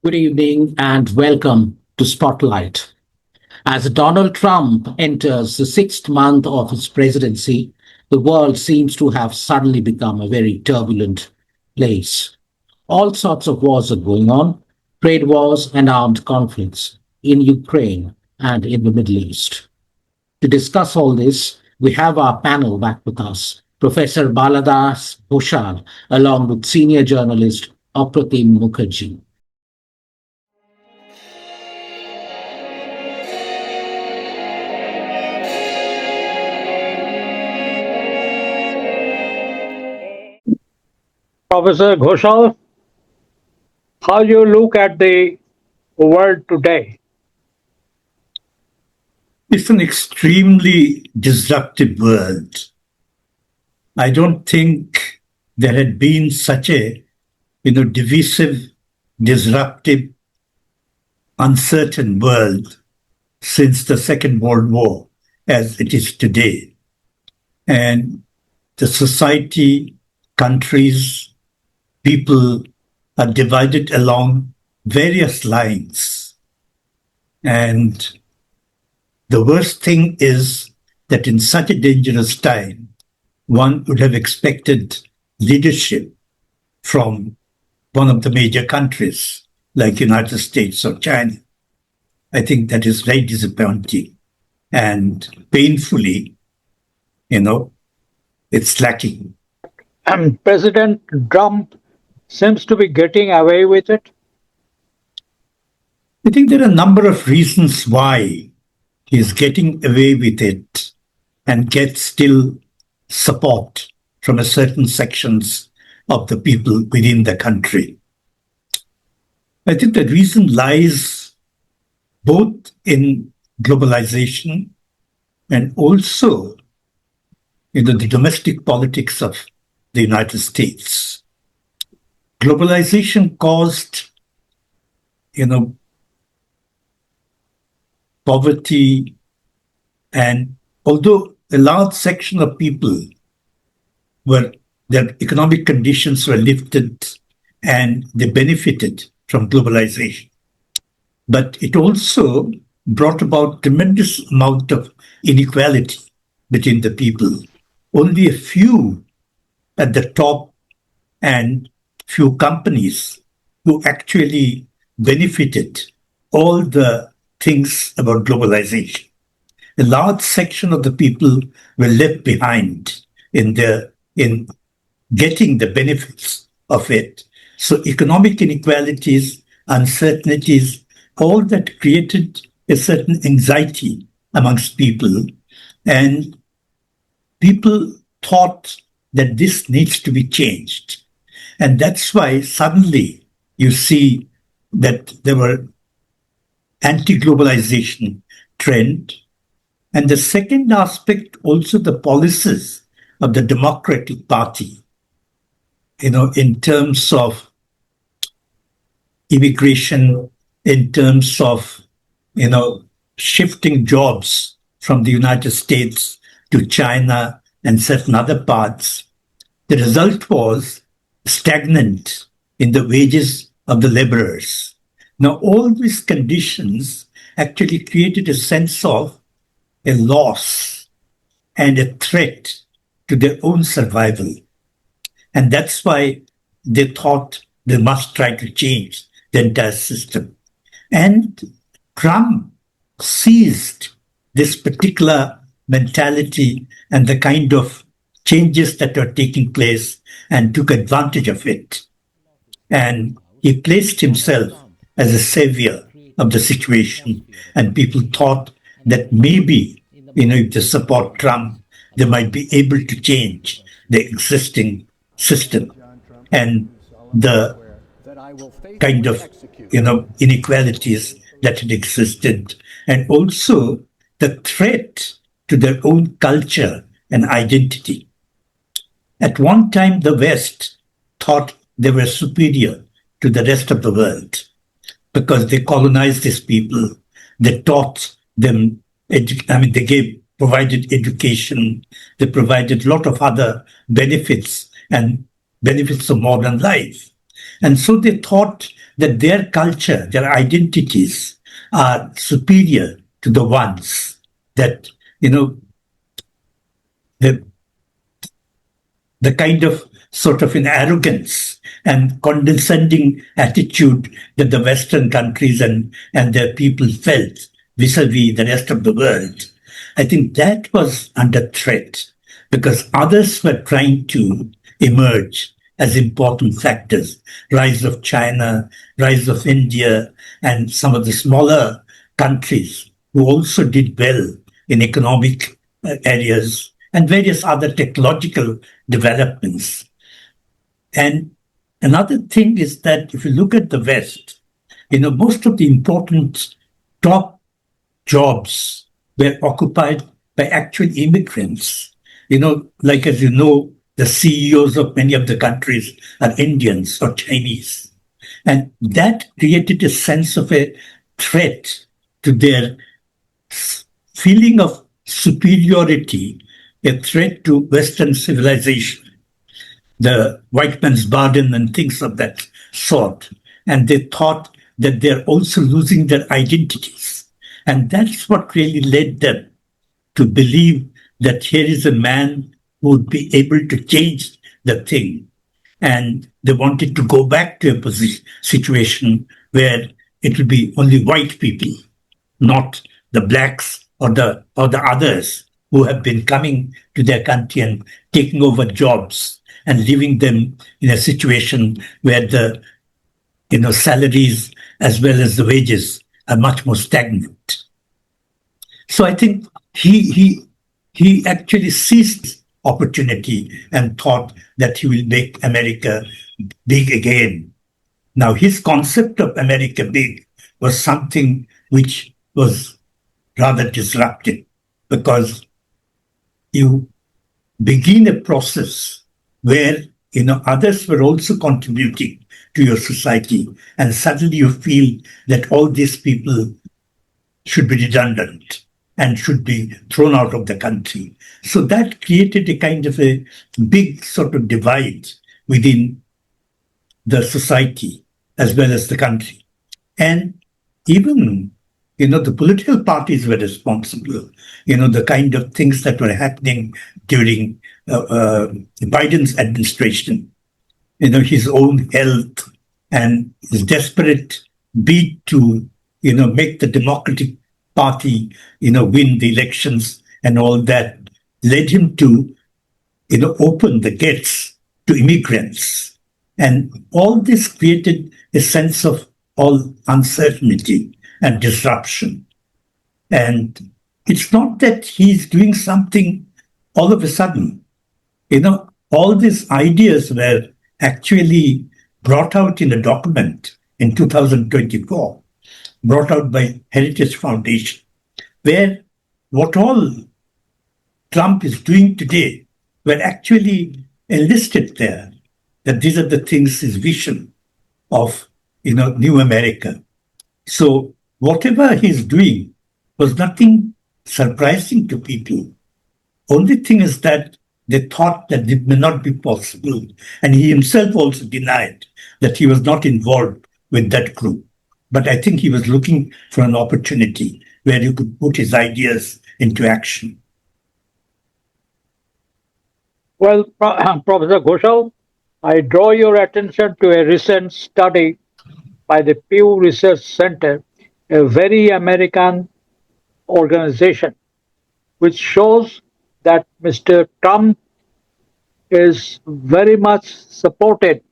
Good evening and welcome to Spotlight. As Donald Trump enters the sixth month of his presidency, the world seems to have suddenly become a very turbulent place. All sorts of wars are going on, trade wars and armed conflicts in Ukraine and in the Middle East. To discuss all this, we have our panel back with us, Professor Baladas Bhoshal, along with senior journalist Apratim Mukherjee. Professor Ghoshal, how you look at the world today? It's an extremely disruptive world. I don't think there had been such a, divisive, disruptive, uncertain world since the Second World War as it is today. And the society, countries, people are divided along various lines. And the worst thing is that in such a dangerous time, one would have expected leadership from one of the major countries like United States or China. I think that is very disappointing and painfully, it's lacking. President Trump seems to be getting away with it. I think there are a number of reasons why he is getting away with it and gets still support from a certain sections of the people within the country. I think the reason lies both in globalization and also in the domestic politics of the United States. Globalization caused, poverty, and although a large section of people their economic conditions were lifted and they benefited from globalization, but it also brought about tremendous amount of inequality between the people. Only a few at the top and few companies who actually benefited all the things about globalization. A large section of the people were left behind in getting the benefits of it. So economic inequalities, uncertainties, all that created a certain anxiety amongst people. And people thought that this needs to be changed. And that's why suddenly you see that there were anti-globalization trend. And the second aspect, also the policies of the Democratic Party, in terms of immigration, in terms of, shifting jobs from the United States to China and certain other parts. The result was stagnant in the wages of the laborers. Now, all these conditions actually created a sense of a loss and a threat to their own survival. And that's why they thought they must try to change the entire system. And Trump seized this particular mentality and the kind of changes that were taking place and took advantage of it. And he placed himself as a savior of the situation. And people thought that maybe, if they support Trump, they might be able to change the existing system and the kind of, inequalities that had existed, and also the threat to their own culture and identity. At one time, the West thought they were superior to the rest of the world because they colonized these people. They taught them, provided education, they provided a lot of other benefits and benefits of modern life. And so they thought that their culture, their identities are superior to the ones that, you know, the, the kind of sort of an arrogance and condescending attitude that the Western countries and their people felt vis-a-vis the rest of the world. I think that was under threat because others were trying to emerge as important factors. Rise of China, rise of India, and some of the smaller countries who also did well in economic areas and various other technological developments. And another thing is that if you look at the West, most of the important top jobs were occupied by actual immigrants. Like as you know, the CEOs of many of the countries are Indians or Chinese. And that created a sense of a threat to their feeling of superiority, a threat to Western civilization, the white man's burden and things of that sort. And they thought that they're also losing their identities. And that's what really led them to believe that here is a man who would be able to change the thing. And they wanted to go back to a situation where it will be only white people, not the blacks or the others who have been coming to their country and taking over jobs and leaving them in a situation where the salaries as well as the wages are much more stagnant. So I think he actually seized opportunity and thought that he will make America big again. Now, his concept of America big was something which was rather disruptive because you begin a process where others were also contributing to your society, and suddenly you feel that all these people should be redundant and should be thrown out of the country. So that created a kind of a big sort of divide within the society as well as the country. And even, the political parties were responsible. The kind of things that were happening during Biden's administration, his own health and his desperate bid to, make the Democratic Party, win the elections and all that led him to, open the gates to immigrants. And all this created a sense of all uncertainty and disruption. And it's not that he's doing something all of a sudden. All these ideas were actually brought out in a document in 2024, brought out by Heritage Foundation, where what all Trump is doing today were actually enlisted there, that these are the things, his vision of, new America. So whatever he's doing was nothing surprising to people. Only thing is that they thought that it may not be possible. And he himself also denied that he was not involved with that group. But I think he was looking for an opportunity where he could put his ideas into action. Well, Professor Ghoshal, I draw your attention to a recent study by the Pew Research Center, a very American organization, which shows that Mr. Trump is very much supported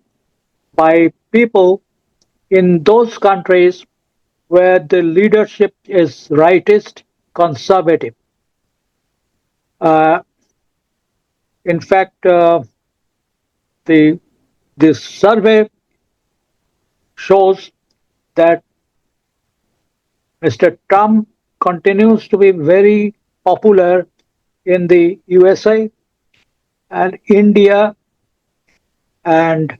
by people in those countries where the leadership is rightist, conservative. In fact, this survey shows that Mr. Trump continues to be very popular in the USA and India and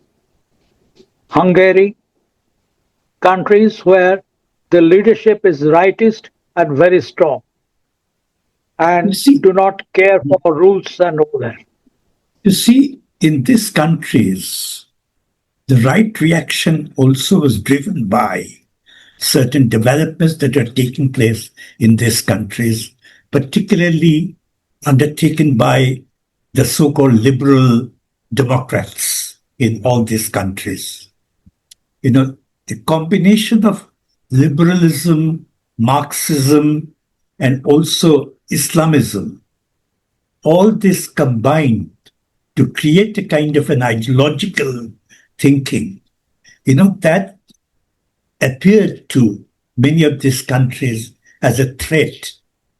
Hungary, countries where the leadership is rightist and very strong and do not care for rules and all that. You see, in these countries, the right reaction also was driven by certain developments that are taking place in these countries, particularly undertaken by the so-called liberal democrats in all these countries. The combination of liberalism, Marxism, and also Islamism, all this combined to create a kind of an ideological thinking, that appeared to many of these countries as a threat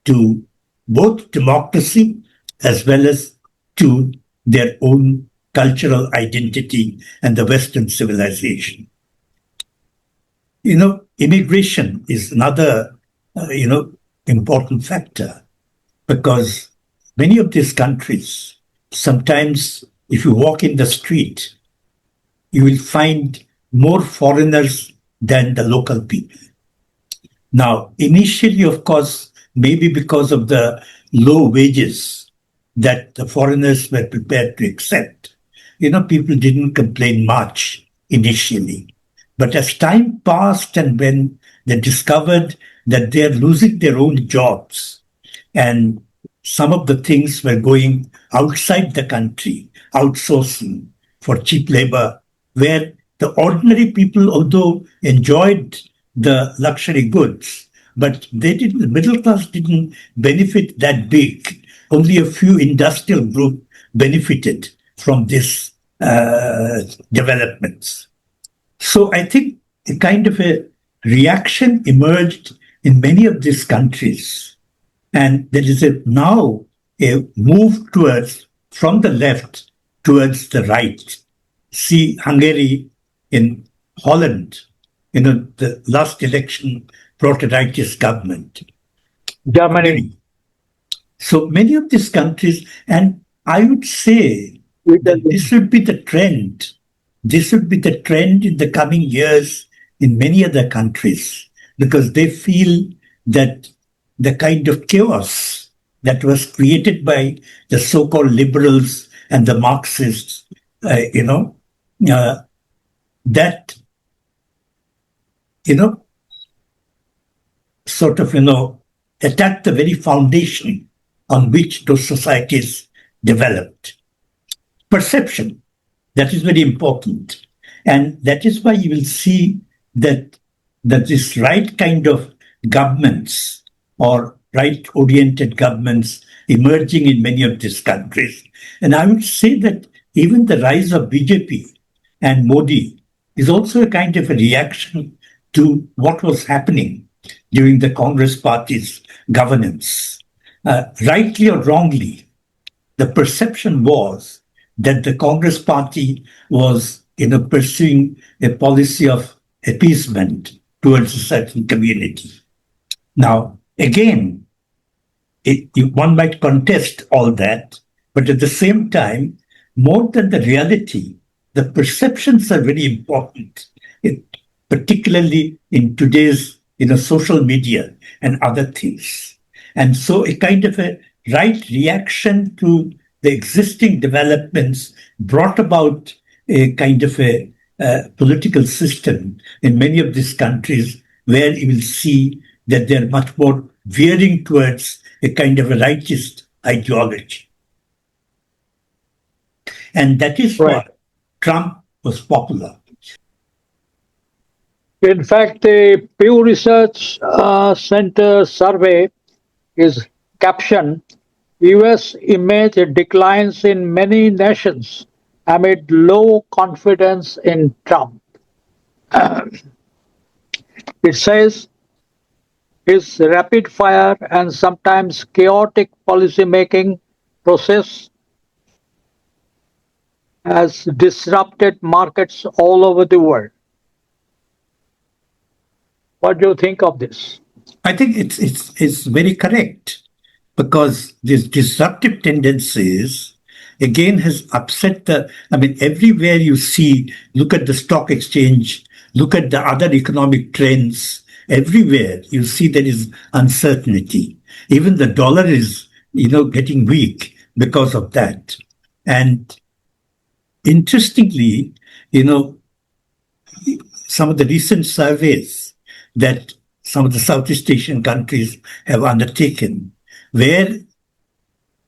to both democracy as well as to their own cultural identity and the Western civilization. Immigration is another, important factor because many of these countries, sometimes if you walk in the street, you will find more foreigners than the local people. Now, initially, of course, maybe because of the low wages that the foreigners were prepared to accept, people didn't complain much initially. But as time passed and when they discovered that they're losing their own jobs and some of the things were going outside the country, outsourcing for cheap labor, where the ordinary people, although enjoyed the luxury goods, but the middle class didn't benefit that big. Only a few industrial groups benefited from these developments. So I think a kind of a reaction emerged in many of these countries. And there is now a move from the left towards the right. See Hungary, in Holland, the last election brought a rightist government. Germany. So many of these countries, and I would say that this would be the trend. This would be the trend in the coming years in many other countries because they feel that the kind of chaos that was created by the so-called liberals and the Marxists, that, sort of, attacked the very foundation on which those societies developed. Perception, that is very important. And that is why you will see that this right kind of governments or right-oriented governments emerging in many of these countries. And I would say that even the rise of BJP and Modi is also a kind of a reaction to what was happening during the Congress party's governance. Rightly or wrongly, the perception was that the Congress party was, pursuing a policy of appeasement towards a certain community. Now, again, one might contest all that, but at the same time, more than the reality, the perceptions are very important, particularly in today's social media and other things. And so a kind of a right reaction to the existing developments brought about a kind of a political system in many of these countries where you will see that they're much more veering towards a kind of a rightist ideology. And that is why Trump was popular. In fact, the Pew Research Center survey is captioned, US image declines in many nations amid low confidence in Trump. It says his rapid fire and sometimes chaotic policymaking process has disrupted markets all over the world. What do you think of this? I think it's very correct because these disruptive tendencies again has upset everywhere you see, look at the stock exchange, look at the other economic trends, everywhere you see there is uncertainty. Even the dollar is, getting weak because of that. And interestingly, some of the recent surveys that some of the Southeast Asian countries have undertaken, where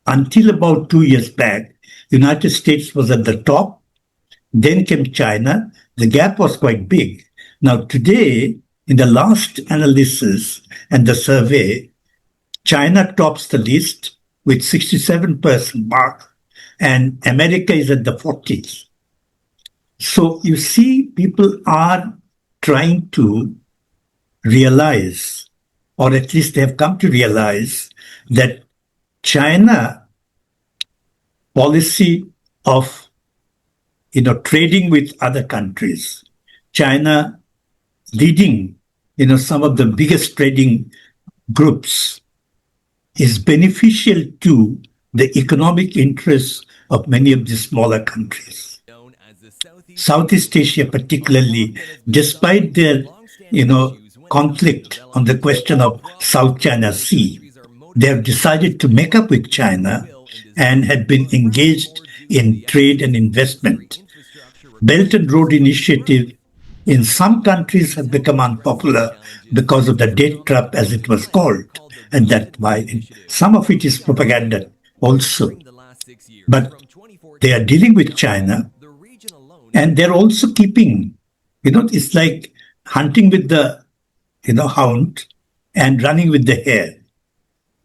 until about 2 years back, the United States was at the top, then came China. The gap was quite big. Now today, in the last analysis and the survey, China tops the list with 67% mark, and America is at the 40s. So you see, people are trying to realize, or at least they have come to realize, that China policy of trading with other countries, China leading some of the biggest trading groups, is beneficial to the economic interests of many of the smaller countries. Southeast Asia particularly, despite their conflict on the question of South China Sea, they have decided to make up with China and had been engaged in trade and investment. Belt and Road Initiative in some countries have become unpopular because of the debt trap, as it was called, and that why some of it is propaganda also. But they are dealing with China, and they're also keeping, it's like hunting with the hound and running with the hare.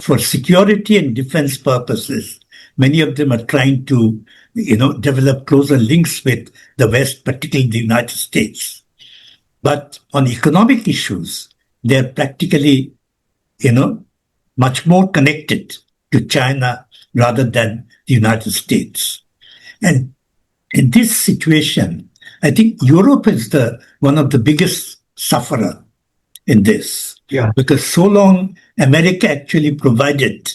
For security and defense purposes, many of them are trying to, develop closer links with the West, particularly the United States. But on economic issues, they're practically, much more connected to China rather than the United States. And in this situation, I think Europe is one of the biggest sufferer in this. Yeah. Because so long America actually provided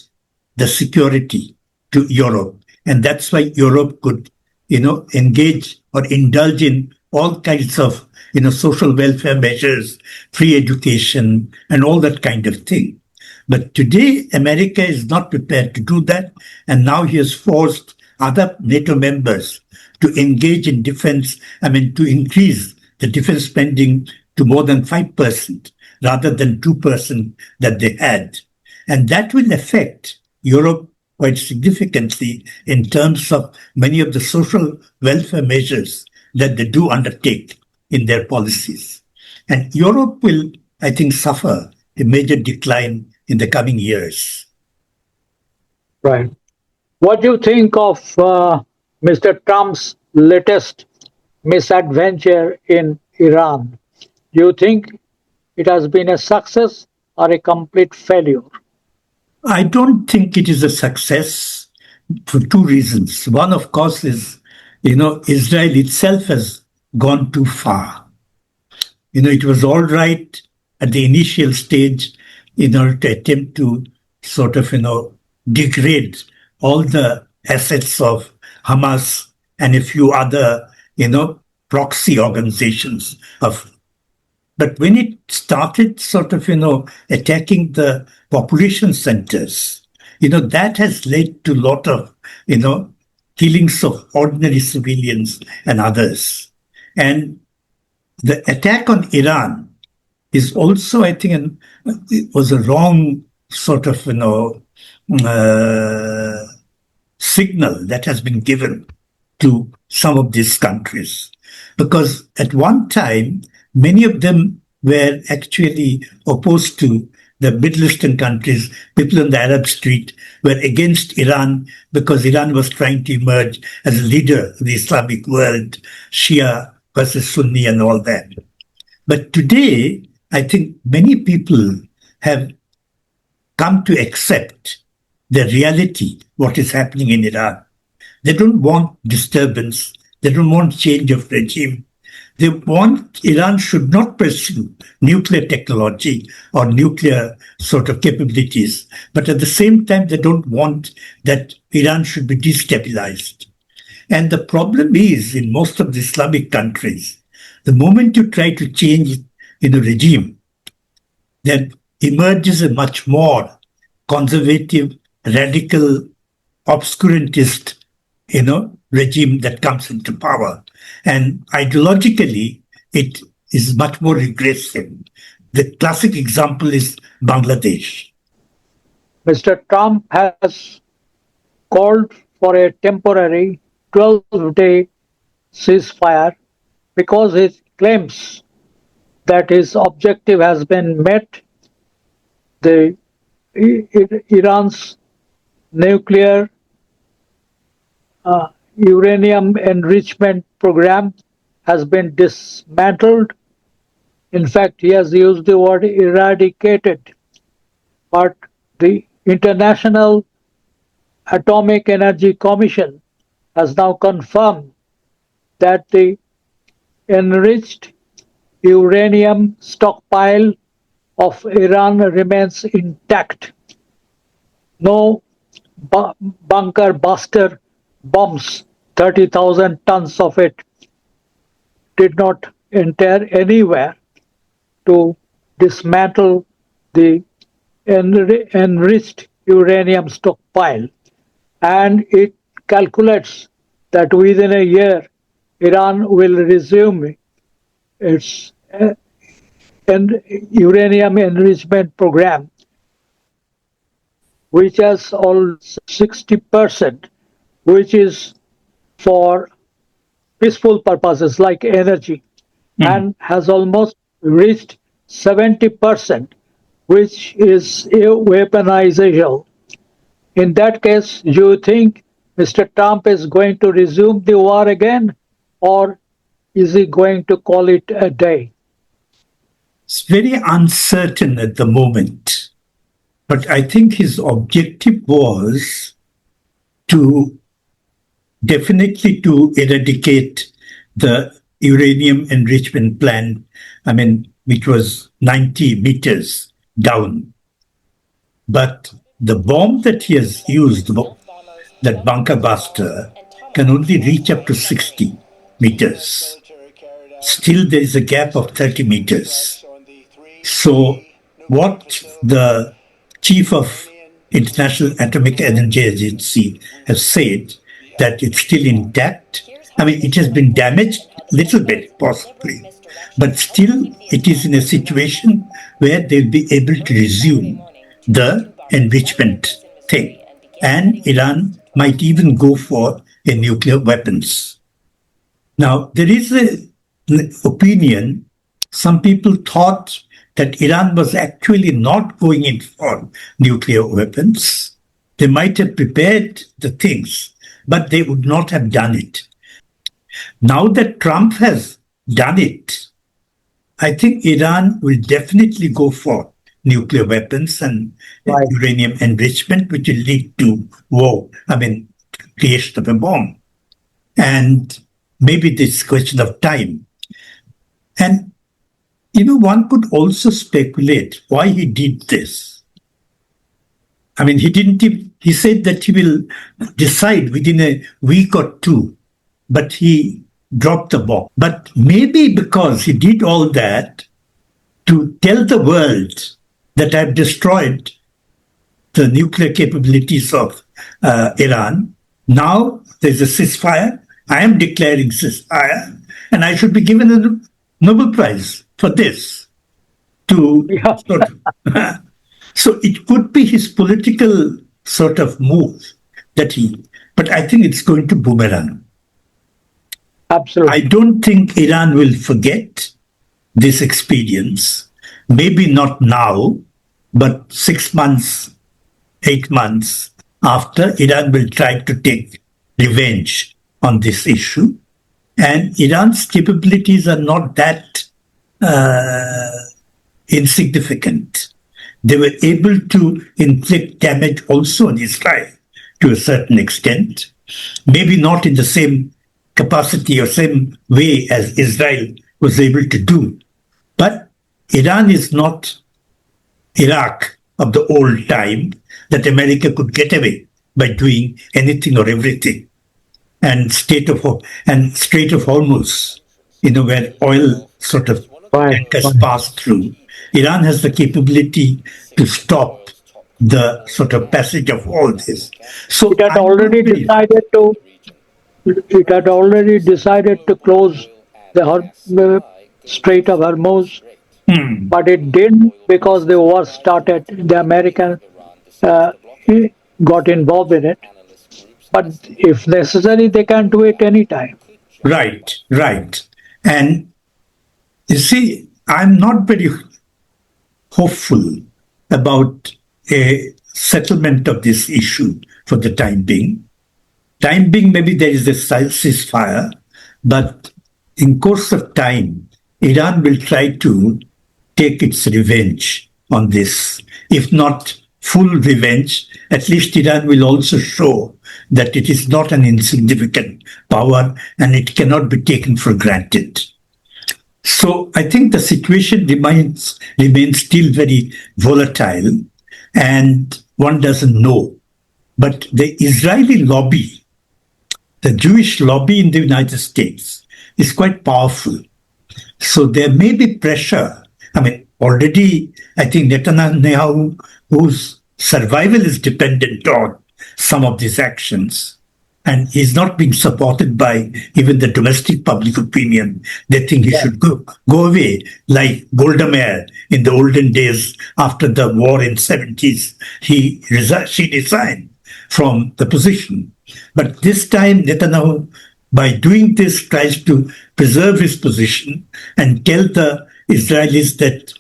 the security to Europe. And that's why Europe could, engage or indulge in all kinds of, social welfare measures, free education, and all that kind of thing. But today, America is not prepared to do that. And now he has forced other NATO members to engage in defense, to increase the defense spending to more than 5% rather than 2% that they had. And that will affect Europe quite significantly in terms of many of the social welfare measures that they do undertake in their policies. And Europe will, I think, suffer a major decline in the coming years. Right. What do you think of Mr. Trump's latest misadventure in Iran? Do you think it has been a success or a complete failure? I don't think it is a success for two reasons. One, of course, is, Israel itself has gone too far. It was all right at the initial stage in order to attempt to sort of, degrade all the assets of Hamas and a few other, proxy organizations of. But when it started sort of, attacking the population centers, that has led to a lot of, killings of ordinary civilians and others. And the attack on Iran is also, I think, it was a wrong sort of, signal that has been given to some of these countries. Because at one time, many of them were actually opposed to the Middle Eastern countries. People on the Arab street were against Iran because Iran was trying to emerge as a leader of the Islamic world, Shia versus Sunni and all that. But today, I think many people have come to accept the reality, what is happening in Iran. They don't want disturbance. They don't want change of regime. They want Iran should not pursue nuclear technology or nuclear sort of capabilities. But at the same time, they don't want that Iran should be destabilized. And the problem is in most of the Islamic countries, the moment you try to change in a regime, then emerges a much more conservative, radical, obscurantist, regime that comes into power. And ideologically, it is much more regressive. The classic example is Bangladesh. Mr. Trump has called for a temporary 12-day ceasefire because he claims that his objective has been met. The Iran's nuclear uranium enrichment program has been dismantled. In fact, he has used the word eradicated. But the International Atomic Energy Commission has now confirmed that the enriched uranium stockpile of Iran remains intact. No bunker buster bombs, 30,000 tons of it, did not enter anywhere to dismantle the enriched uranium stockpile. And it calculates that within a year, Iran will resume its uranium enrichment program, which has all 60%, which is for peaceful purposes like energy, and has almost reached 70%, which is a weaponization. In that case, do you think Mr. Trump is going to resume the war again, or is he going to call it a day? It's very uncertain at the moment, but I think his objective was to definitely to eradicate the uranium enrichment plant, which was 90 meters down. But the bomb that he has used, that bunker buster, can only reach up to 60 meters. Still, there is a gap of 30 meters. So, what the chief of International Atomic Energy Agency has said, that it's still intact. It has been damaged a little bit, possibly, but still it is in a situation where they'll be able to resume the enrichment thing. And Iran might even go for a nuclear weapons. Now, there is an opinion, some people thought that Iran was actually not going in for nuclear weapons. They might have prepared the things, but they would not have done it. Now that Trump has done it, I think Iran will definitely go for nuclear weapons and uranium enrichment, which will lead to war, creation of a bomb. And maybe this is a question of time. And, one could also speculate why he did this. He said that he will decide within a week or two, but he dropped the bomb. But maybe because he did all that to tell the world that I've destroyed the nuclear capabilities of Iran. Now there's a ceasefire. I am declaring ceasefire, and I should be given a Nobel Prize for this. So it could be his political sort of move but I think it's going to boomerang. Absolutely. I don't think Iran will forget this experience. Maybe not now, but 6 months, 8 months after, Iran will try to take revenge on this issue. And Iran's capabilities are not that insignificant. They were able to inflict damage also on Israel to a certain extent, maybe not in the same capacity or same way as Israel was able to do. But Iran is not Iraq of the old time that America could get away by doing anything or everything. And Strait of Hormuz, where oil sort of tankers pass through. Iran has the capability to stop the sort of passage of all this. So it had already decided to close the Strait of Hormuz, Hmm. but it didn't because the war started. The American uh, got involved in it, but if necessary, they can do it anytime. Right, right. And you see, I'm not very hopeful about a settlement of this issue for the time being. Time being, maybe there is a ceasefire, but in course of time, Iran will try to take its revenge on this. If not full revenge, at least Iran will also show that it is not an insignificant power and it cannot be taken for granted. So I think the situation remains still very volatile, and one doesn't know. But the Israeli lobby, the Jewish lobby in the United States, is quite powerful. So there may be pressure. I mean, already I think Netanyahu, whose survival is dependent on some of these actions, and he's not being supported by even the domestic public opinion. They think he should go away, like Golda Meir in the olden days after the war in 70s. She resigned from the position. But this time, Netanyahu, by doing this, tries to preserve his position and tell the Israelis that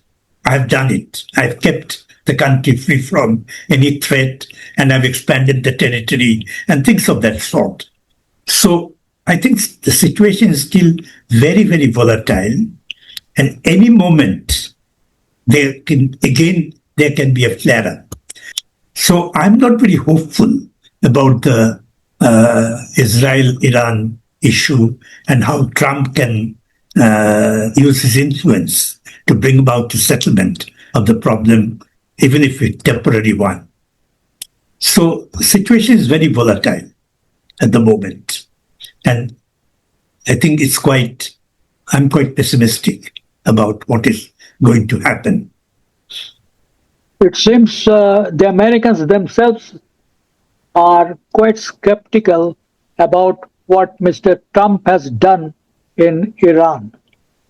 I've done it. I've kept the country free from any threat and I've expanded the territory and things of that sort. So I think the situation is still very, very volatile. And any moment there can be a flare up. So I'm not very hopeful about the Israel-Iran issue and how Trump can use his influence to bring about a settlement of the problem, even if it's a temporary one. So the situation is very volatile at the moment. And I think I'm quite pessimistic about what is going to happen. It seems the Americans themselves are quite skeptical about what Mr. Trump has done in Iran.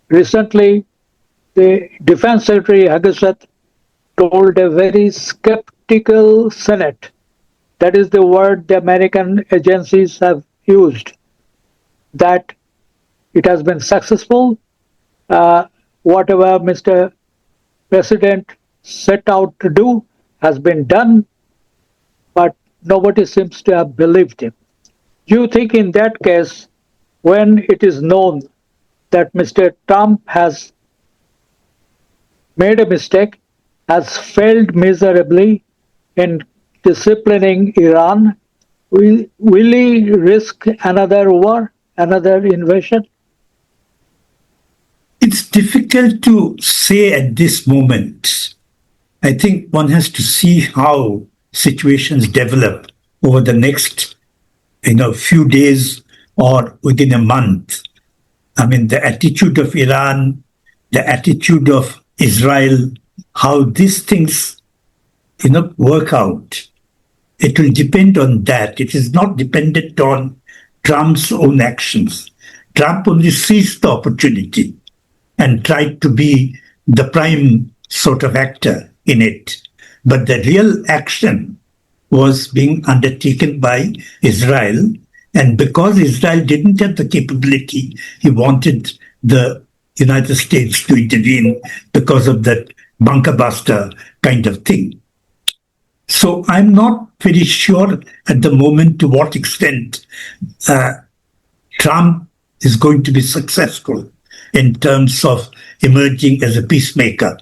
Recently, the Defense Secretary Haggiseth told a very skeptical Senate, that is the word the American agencies have used, that it has been successful. Whatever Mr. President set out to do has been done, but nobody seems to have believed him. Do you think in that case, when it is known that Mr. Trump has made a mistake, has failed miserably in disciplining Iran, will he risk another war, another invasion? It's difficult to say at this moment. I think one has to see how situations develop over the next few days or within a month. I mean, the attitude of Iran, the attitude of Israel, how these things work out. It will depend on that. It is not dependent on Trump's own actions. Trump only seized the opportunity and tried to be the prime sort of actor in it. But the real action was being undertaken by Israel. And because Israel didn't have the capability, he wanted the United States to intervene because of that bunker buster kind of thing. So I'm not very sure at the moment to what extent Trump is going to be successful in terms of emerging as a peacemaker.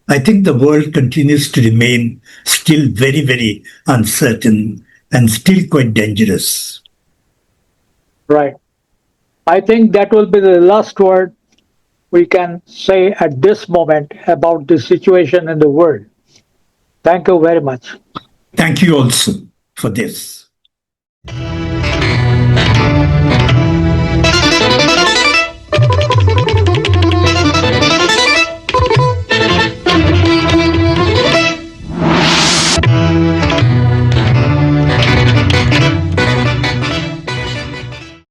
I think the world continues to remain still very, very uncertain and still quite dangerous. Right. I think that will be the last word we can say at this moment about the situation in the world. Thank you very much. Thank you also for this.